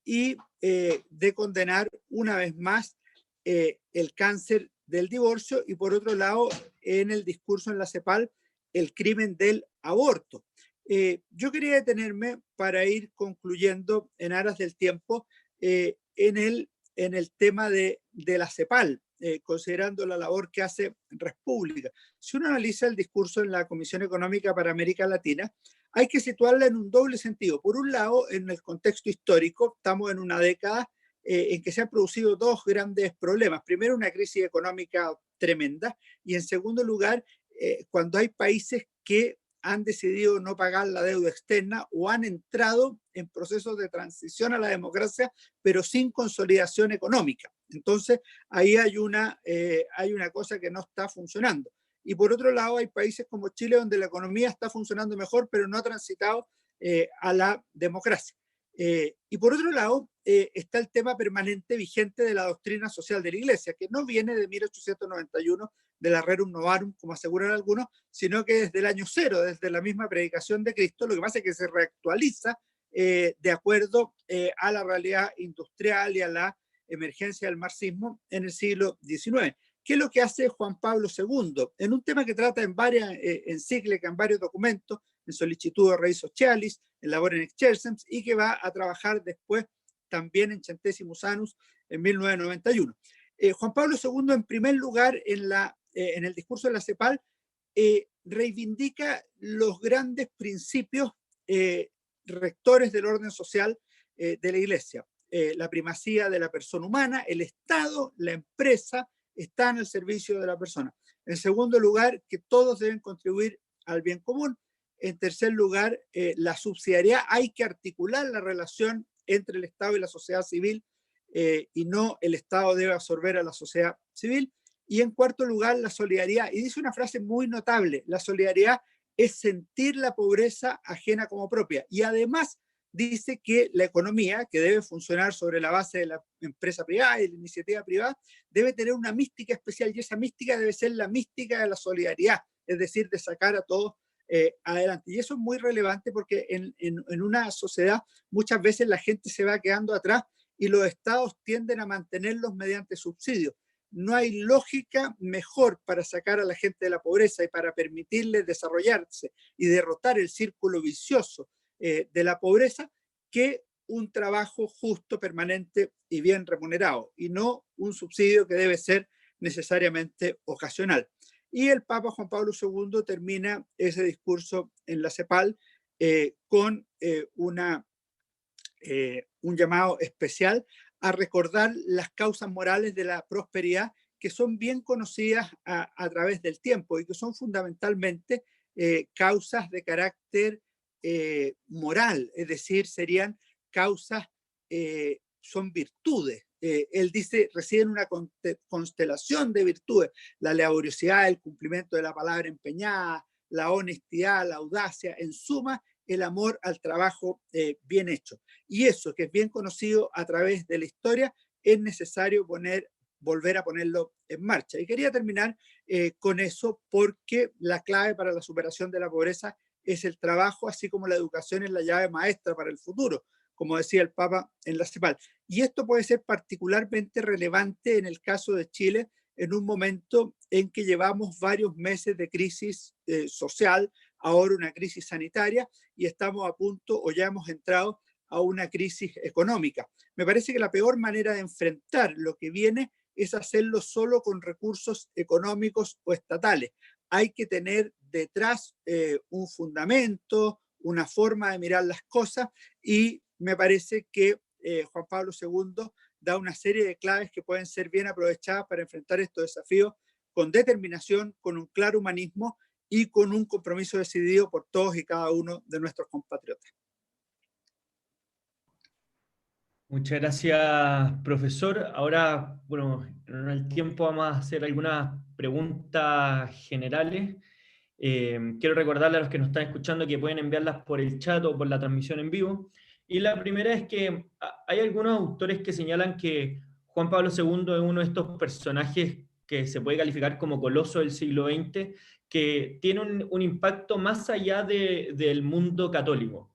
y de condenar una vez más el cáncer del divorcio, y por otro lado, en el discurso en la CEPAL, el crimen del aborto. Yo quería detenerme para ir concluyendo en aras del tiempo en el tema de la CEPAL. considerando la labor que hace República. Si uno analiza el discurso en la Comisión Económica para América Latina, hay que situarla en un doble sentido. Por un lado, en el contexto histórico, estamos en una década en que se han producido dos grandes problemas. Primero, una crisis económica tremenda, y en segundo lugar, cuando hay países que han decidido no pagar la deuda externa o han entrado en procesos de transición a la democracia, pero sin consolidación económica. Entonces, ahí hay una cosa que no está funcionando. Y por otro lado, hay países como Chile donde la economía está funcionando mejor, pero no ha transitado a la democracia. Y por otro lado, está el tema permanente vigente de la doctrina social de la Iglesia, que no viene de 1891, de la Rerum Novarum, como aseguran algunos, sino que desde el año cero, desde la misma predicación de Cristo. Lo que pasa es que se reactualiza de acuerdo a la realidad industrial y a la emergencia del marxismo en el siglo XIX. ¿Qué es lo que hace Juan Pablo II? En un tema que trata en varias encíclicas, en varios documentos, en Solicitudo Rei Socialis, en Labor in Excelsis, y que va a trabajar después también en Centesimus Annus en 1991. Juan Pablo II, en primer lugar, en el discurso de la CEPAL, reivindica los grandes principios rectores del orden social de la Iglesia. La primacía de la persona humana, el Estado, la empresa, están al servicio de la persona. En segundo lugar, que todos deben contribuir al bien común. En tercer lugar, la subsidiariedad. Hay que articular la relación entre el Estado y la sociedad civil, y no el Estado debe absorber a la sociedad civil. Y en cuarto lugar, la solidaridad. Y dice una frase muy notable: la solidaridad es sentir la pobreza ajena como propia. Y además dice que la economía, que debe funcionar sobre la base de la empresa privada y la iniciativa privada, debe tener una mística especial, y esa mística debe ser la mística de la solidaridad, es decir, de sacar a todos adelante. Y eso es muy relevante porque en una sociedad muchas veces la gente se va quedando atrás y los estados tienden a mantenerlos mediante subsidios. No hay lógica mejor para sacar a la gente de la pobreza y para permitirles desarrollarse y derrotar el círculo vicioso de la pobreza que un trabajo justo, permanente y bien remunerado, y no un subsidio que debe ser necesariamente ocasional. Y el Papa Juan Pablo II termina ese discurso en la CEPAL con un llamado especial a recordar las causas morales de la prosperidad, que son bien conocidas a través del tiempo y que son fundamentalmente causas de carácter moral, es decir, serían causas, son virtudes. Él dice, residen una constelación de virtudes: la laboriosidad, el cumplimiento de la palabra empeñada, la honestidad, la audacia, en suma, el amor al trabajo bien hecho. Y eso, que es bien conocido a través de la historia, es necesario volver a ponerlo en marcha. Y quería terminar con eso, porque la clave para la superación de la pobreza es el trabajo, así como la educación es la llave maestra para el futuro, como decía el Papa en la CEPAL. Y esto puede ser particularmente relevante en el caso de Chile, en un momento en que llevamos varios meses de crisis social, ahora una crisis sanitaria, y estamos a punto, o ya hemos entrado, a una crisis económica. Me parece que la peor manera de enfrentar lo que viene es hacerlo solo con recursos económicos o estatales. Hay que tener detrás un fundamento, una forma de mirar las cosas, y me parece que Juan Pablo II da una serie de claves que pueden ser bien aprovechadas para enfrentar estos desafíos con determinación, con un claro humanismo y con un compromiso decidido por todos y cada uno de nuestros compatriotas. Muchas gracias, profesor. Ahora, bueno, en el tiempo vamos a hacer algunas preguntas generales. Quiero recordarle a los que nos están escuchando que pueden enviarlas por el chat o por la transmisión en vivo. Y la primera es que hay algunos autores que señalan que Juan Pablo II es uno de estos personajes que se puede calificar como coloso del siglo XX, que tiene un impacto más allá del mundo católico.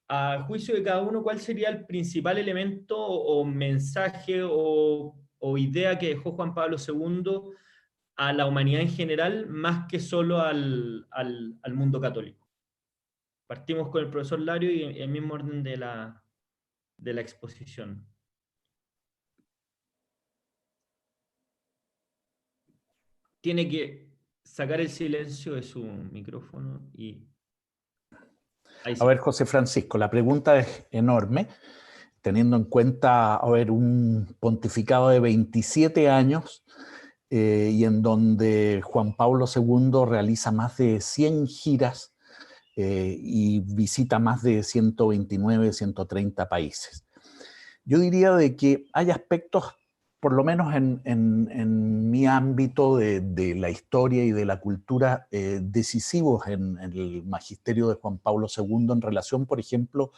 A juicio de cada uno, ¿cuál sería el principal elemento o mensaje o idea que dejó Juan Pablo II a la humanidad en general, más que solo al mundo católico? Partimos con el profesor Lario y en el mismo orden de la exposición. tiene que sacar el silencio de su micrófono y... Ahí sí. A ver, José Francisco, la pregunta es enorme, teniendo en cuenta, a ver, un pontificado de 27 años y en donde Juan Pablo II realiza más de 100 giras y visita más de 129, 130 países. Yo diría de que hay aspectos, por lo menos en mi ámbito de la historia y de la cultura, decisivos en el magisterio de Juan Pablo II en relación, por ejemplo,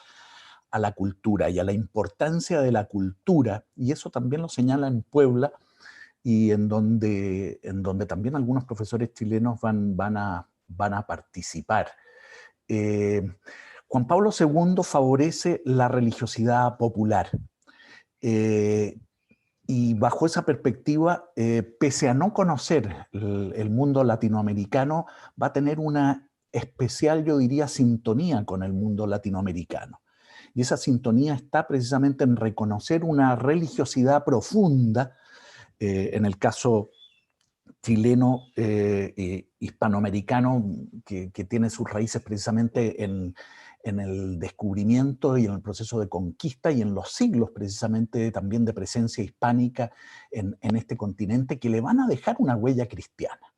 a la cultura y a la importancia de la cultura, y eso también lo señala en Puebla, y en donde también algunos profesores chilenos van a participar. Juan Pablo II favorece la religiosidad popular. Y bajo esa perspectiva, pese a no conocer el mundo latinoamericano, va a tener una especial, yo diría, sintonía con el mundo latinoamericano. Y esa sintonía está precisamente en reconocer una religiosidad profunda, en el caso chileno, hispanoamericano, que tiene sus raíces precisamente en el descubrimiento y en el proceso de conquista y en los siglos precisamente también de presencia hispánica en este continente, que le van a dejar una huella cristiana.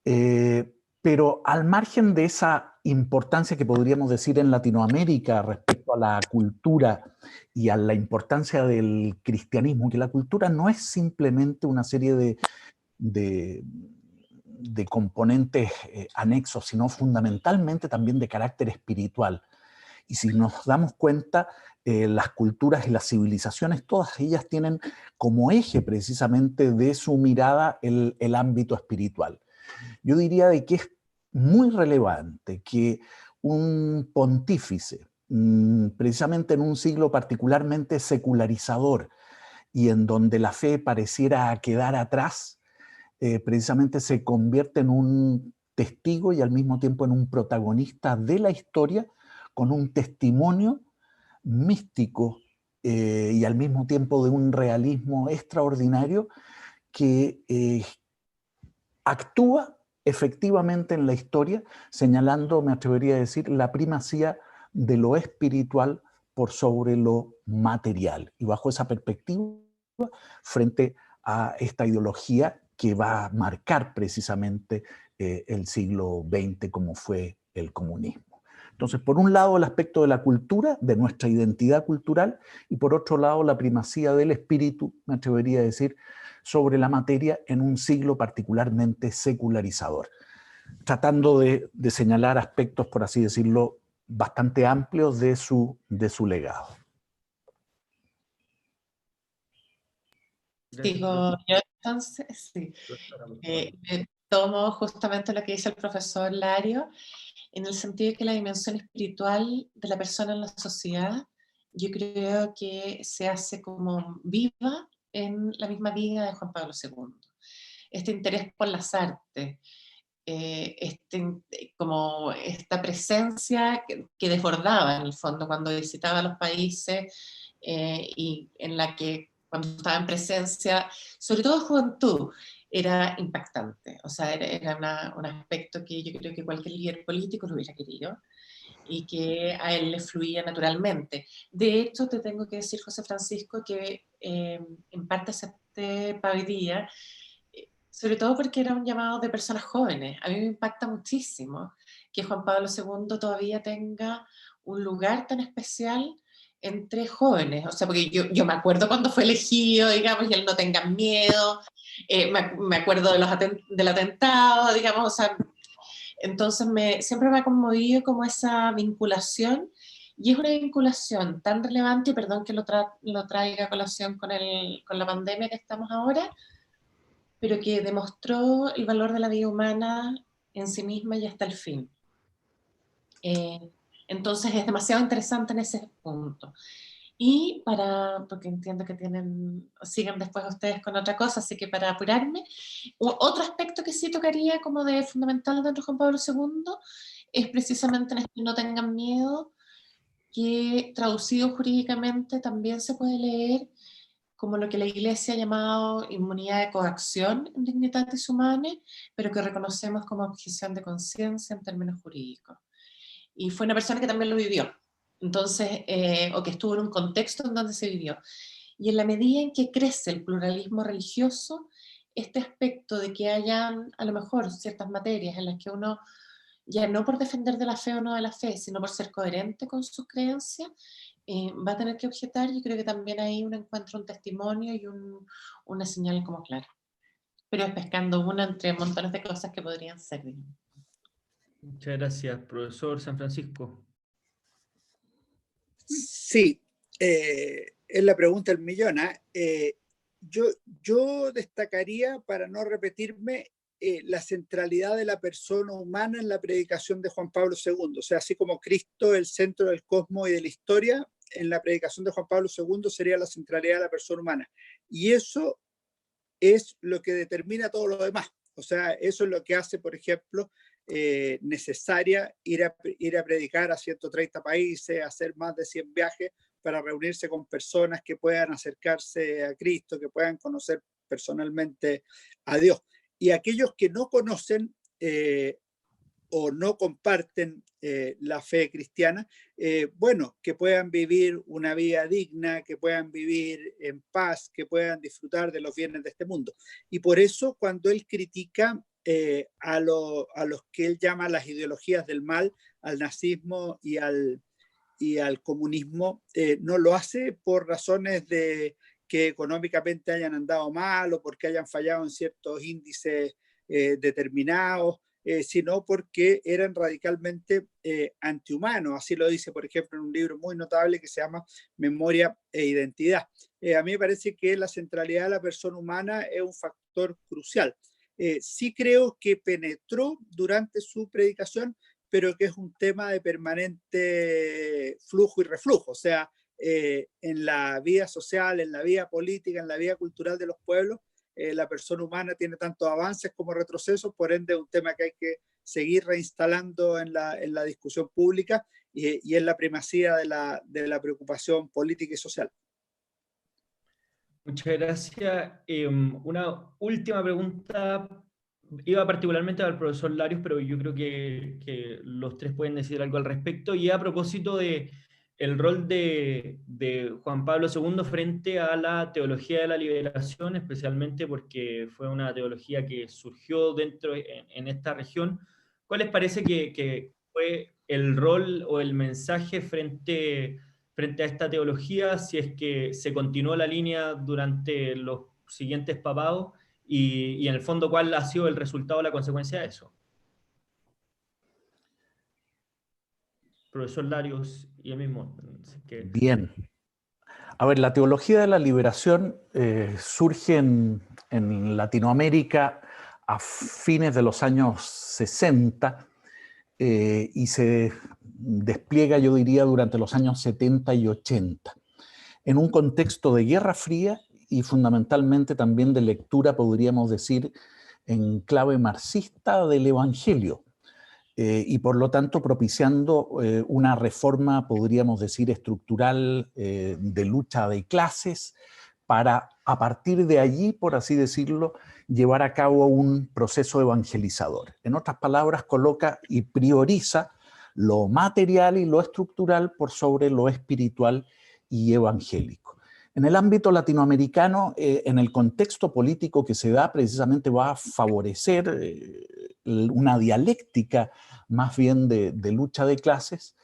Pero al margen de esa importancia que podríamos decir en Latinoamérica respecto a la cultura y a la importancia del cristianismo, que la cultura no es simplemente una serie de componentes anexos, sino fundamentalmente también de carácter espiritual. Y si nos damos cuenta, las culturas y las civilizaciones, todas ellas tienen como eje precisamente de su mirada el ámbito espiritual. Yo diría de que es muy relevante que un pontífice, precisamente en un siglo particularmente secularizador y en donde la fe pareciera quedar atrás, precisamente se convierte en un testigo y al mismo tiempo en un protagonista de la historia, con un testimonio místico y al mismo tiempo de un realismo extraordinario que actúa efectivamente en la historia, señalando, me atrevería a decir, la primacía de lo espiritual por sobre lo material. Y bajo esa perspectiva, frente a esta ideología que va a marcar precisamente el siglo XX como fue el comunismo. Entonces, por un lado, el aspecto de la cultura, de nuestra identidad cultural, y por otro lado, la primacía del espíritu, me atrevería a decir, sobre la materia en un siglo particularmente secularizador, tratando de señalar aspectos, por así decirlo, bastante amplios de su legado. Digo, yo entonces, sí, me tomo justamente lo que dice el profesor Lario, en el sentido de que la dimensión espiritual de la persona en la sociedad, yo creo que se hace como viva en la misma vida de Juan Pablo II. Este interés por las artes, como esta presencia que desbordaba en el fondo cuando visitaba los países y en la que cuando estaba en presencia, sobre todo juventud, era impactante. O sea, era un aspecto que yo creo que cualquier líder político lo hubiera querido y que a él le fluía naturalmente. De hecho, te tengo que decir, José Francisco, que en parte acepté para hoy día, sobre todo porque era un llamado de personas jóvenes. A mí me impacta muchísimo que Juan Pablo II todavía tenga un lugar tan especial entre jóvenes. O sea, porque yo me acuerdo cuando fue elegido, digamos, y él no tenga miedo, me acuerdo del atentado, digamos, o sea, entonces siempre me ha conmovido como esa vinculación, y es una vinculación tan relevante, y perdón que lo traiga a colación con la pandemia que estamos ahora, pero que demostró el valor de la vida humana en sí misma y hasta el fin. Entonces es demasiado interesante en ese punto. Y porque entiendo que siguen después ustedes con otra cosa, así que para apurarme, otro aspecto que sí tocaría como de fundamental dentro de Juan Pablo II es precisamente en este no tengan miedo, que traducido jurídicamente también se puede leer como lo que la Iglesia ha llamado inmunidad de coacción en Dignitatis Humanae, pero que reconocemos como objeción de conciencia en términos jurídicos. Y fue una persona que también lo vivió, entonces, o que estuvo en un contexto en donde se vivió. Y en la medida en que crece el pluralismo religioso, este aspecto de que hayan a lo mejor ciertas materias en las que uno, ya no por defender de la fe o no de la fe, sino por ser coherente con sus creencias, va a tener que objetar. Yo creo que también ahí uno encuentra un testimonio y una señal como clara. Pero es pescando una entre montones de cosas que podrían ser. Digamos. Muchas gracias, profesor San Francisco. Sí, es la pregunta del millón. Yo destacaría, para no repetirme, la centralidad de la persona humana en la predicación de Juan Pablo II. O sea, así como Cristo, el centro del cosmos y de la historia, en la predicación de Juan Pablo II sería la centralidad de la persona humana. Y eso es lo que determina todo lo demás. O sea, eso es lo que hace, por ejemplo, necesaria ir a predicar a 130 países, hacer más de 100 viajes para reunirse con personas que puedan acercarse a Cristo, que puedan conocer personalmente a Dios. Y aquellos que no conocen o no comparten la fe cristiana, bueno, que puedan vivir una vida digna, que puedan vivir en paz, que puedan disfrutar de los bienes de este mundo. Y por eso cuando él critica a los que él llama las ideologías del mal, al nazismo y al comunismo, no lo hace por razones de que económicamente hayan andado mal o porque hayan fallado en ciertos índices determinados, sino porque eran radicalmente antihumanos. Así lo dice, por ejemplo, en un libro muy notable que se llama Memoria e Identidad. A mí me parece que la centralidad de la persona humana es un factor crucial. Sí creo que penetró durante su predicación, pero que es un tema de permanente flujo y reflujo. O sea, en la vida social, en la vida política, en la vida cultural de los pueblos, la persona humana tiene tantos avances como retrocesos, por ende es un tema que hay que seguir reinstalando en la discusión pública y en la primacía de la preocupación política y social. Muchas gracias. Una última pregunta, iba particularmente al profesor Larios, pero yo creo que los tres pueden decir algo al respecto, y a propósito de el rol de Juan Pablo II frente a la teología de la liberación, especialmente porque fue una teología que surgió en esta región. ¿Cuál les parece que fue el rol o el mensaje frente a esta teología, si es que se continuó la línea durante los siguientes papados, y en el fondo cuál ha sido el resultado o la consecuencia de eso? Profesor Larios y el mismo. Bien. A ver, la teología de la liberación surge en Latinoamérica a fines de los años 60 y se despliega, yo diría, durante los años 70 y 80, en un contexto de Guerra Fría y fundamentalmente también de lectura, podríamos decir, en clave marxista del Evangelio. Y por lo tanto propiciando una reforma, podríamos decir, estructural de lucha de clases para, a partir de allí, por así decirlo, llevar a cabo un proceso evangelizador. En otras palabras, coloca y prioriza lo material y lo estructural por sobre lo espiritual y evangélico. En el ámbito latinoamericano, en el contexto político que se da, precisamente va a favorecer una dialéctica más bien de lucha de clases,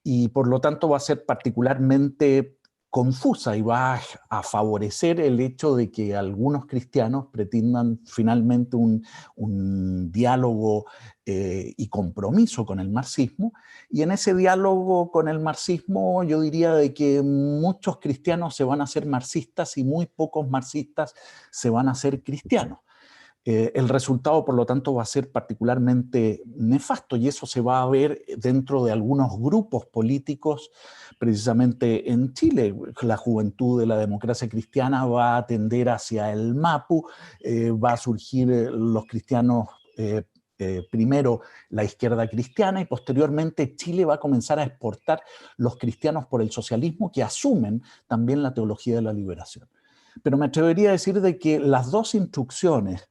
y por lo tanto va a ser particularmente confusa y va a favorecer el hecho de que algunos cristianos pretendan finalmente un diálogo y compromiso con el marxismo, y en ese diálogo con el marxismo yo diría de que muchos cristianos se van a hacer marxistas y muy pocos marxistas se van a hacer cristianos. El resultado, por lo tanto, va a ser particularmente nefasto, y eso se va a ver dentro de algunos grupos políticos, precisamente en Chile. La juventud de la democracia cristiana va a tender hacia el MAPU, va a surgir los cristianos, primero la izquierda cristiana, y posteriormente Chile va a comenzar a exportar los cristianos por el socialismo, que asumen también la teología de la liberación. pero me atrevería a decir de que las dos instrucciones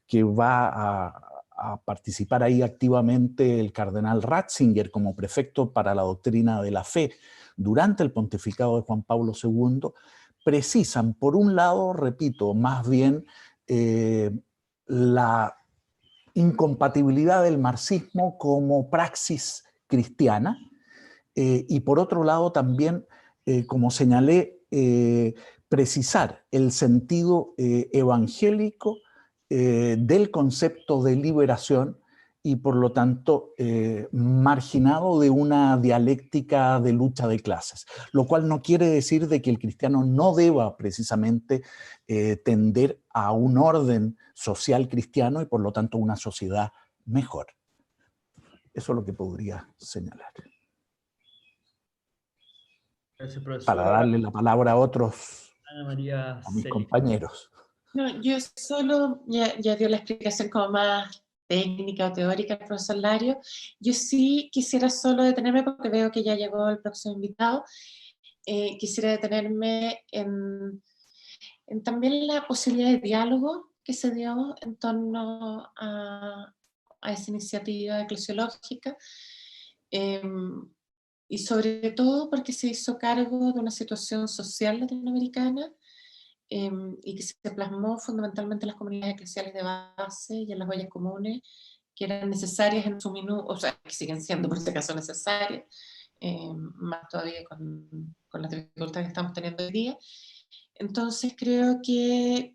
que va a participar ahí activamente el cardenal Ratzinger como prefecto para la doctrina de la fe durante el pontificado de Juan Pablo II, precisan, por un lado, repito, más bien la incompatibilidad del marxismo como praxis cristiana, y por otro lado también, como señalé, precisar el sentido evangélico del concepto de liberación y por lo tanto marginado de una dialéctica de lucha de clases, lo cual no quiere decir de que el cristiano no deba precisamente tender a un orden social cristiano y por lo tanto una sociedad mejor. Eso es lo que podría señalar. Gracias, profesor. Para darle la palabra a otros, Ana María a mis Celis. compañeros. No, yo solo, ya dio la explicación como más técnica o teórica el profesor Lario. Yo sí quisiera solo detenerme, porque veo que ya llegó el próximo invitado, quisiera detenerme en también la posibilidad de diálogo que se dio en torno a esa iniciativa eclesiológica, y sobre todo porque se hizo cargo de una situación social latinoamericana, y que se plasmó fundamentalmente en las comunidades eclesiales de base y en las ollas comunes, que eran necesarias en su minuto, o sea, que siguen siendo por si acaso necesarias, más todavía con las dificultades que estamos teniendo hoy día. Entonces creo que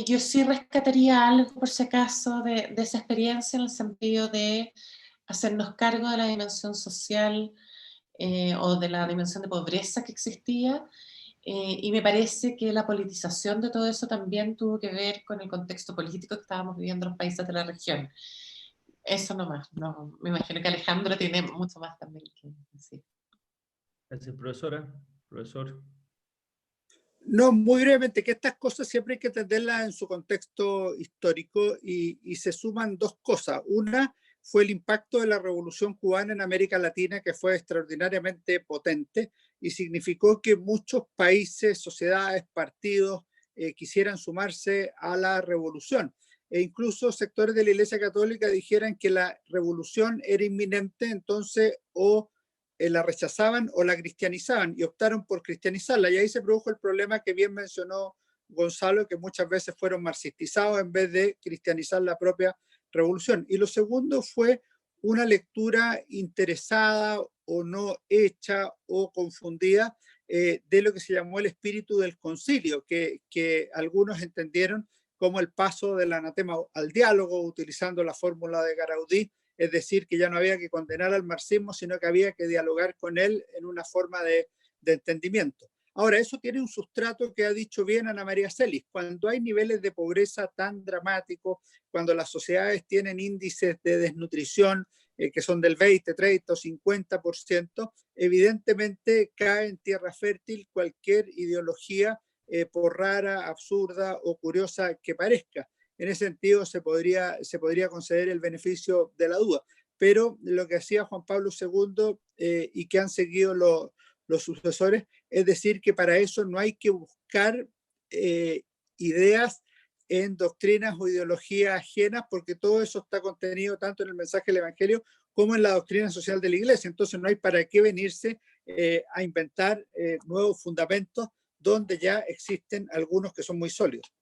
yo sí rescataría algo, por si acaso, de esa experiencia, en el sentido de hacernos cargo de la dimensión social, o de la dimensión de pobreza que existía, y me parece que la politización de todo eso también tuvo que ver con el contexto político que estábamos viviendo en los países de la región. Eso nomás, no, me imagino que Alejandro tiene mucho más también que decir. Gracias, profesora. Profesor. No, muy brevemente, que estas cosas siempre hay que entenderlas en su contexto histórico y se suman dos cosas. Una fue el impacto de la Revolución Cubana en América Latina, que fue extraordinariamente potente y significó que muchos países, sociedades, partidos quisieran sumarse a la revolución. E incluso sectores de la Iglesia Católica dijeran que la revolución era inminente, entonces o la rechazaban o la cristianizaban, y optaron por cristianizarla. Y ahí se produjo el problema que bien mencionó Gonzalo, que muchas veces fueron marxistizados en vez de cristianizar la propia revolución. Y lo segundo fue una lectura interesada o no hecha o confundida de lo que se llamó el espíritu del concilio, que algunos entendieron como el paso del anatema al diálogo, utilizando la fórmula de Garaudí, es decir, que ya no había que condenar al marxismo, sino que había que dialogar con él en una forma de entendimiento. Ahora, eso tiene un sustrato que ha dicho bien Ana María Celis. Cuando hay niveles de pobreza tan dramáticos, cuando las sociedades tienen índices de desnutrición que son del 20, 30 o 50%, evidentemente cae en tierra fértil cualquier ideología, por rara, absurda o curiosa que parezca. En ese sentido se podría conceder el beneficio de la duda. Pero lo que hacía Juan Pablo II y que han seguido los sucesores, es decir, que para eso no hay que buscar ideas en doctrinas o ideologías ajenas, porque todo eso está contenido tanto en el mensaje del Evangelio como en la doctrina social de la Iglesia. Entonces no hay para qué venirse a inventar nuevos fundamentos donde ya existen algunos que son muy sólidos.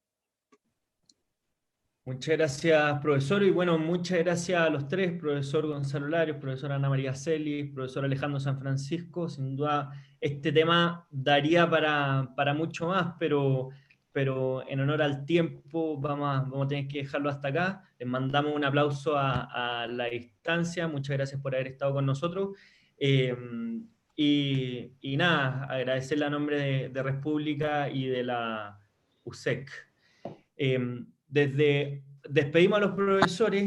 Muchas gracias, profesor, y bueno, muchas gracias a los tres, profesor Gonzalo Larios, profesora Ana María Celis, profesor Alejandro San Francisco. Sin duda, este tema daría para mucho más, pero en honor al tiempo vamos a tener que dejarlo hasta acá. Les mandamos un aplauso a la distancia, muchas gracias por haber estado con nosotros. Y nada, agradecerle a nombre de República y de la USEC. Despedimos a los profesores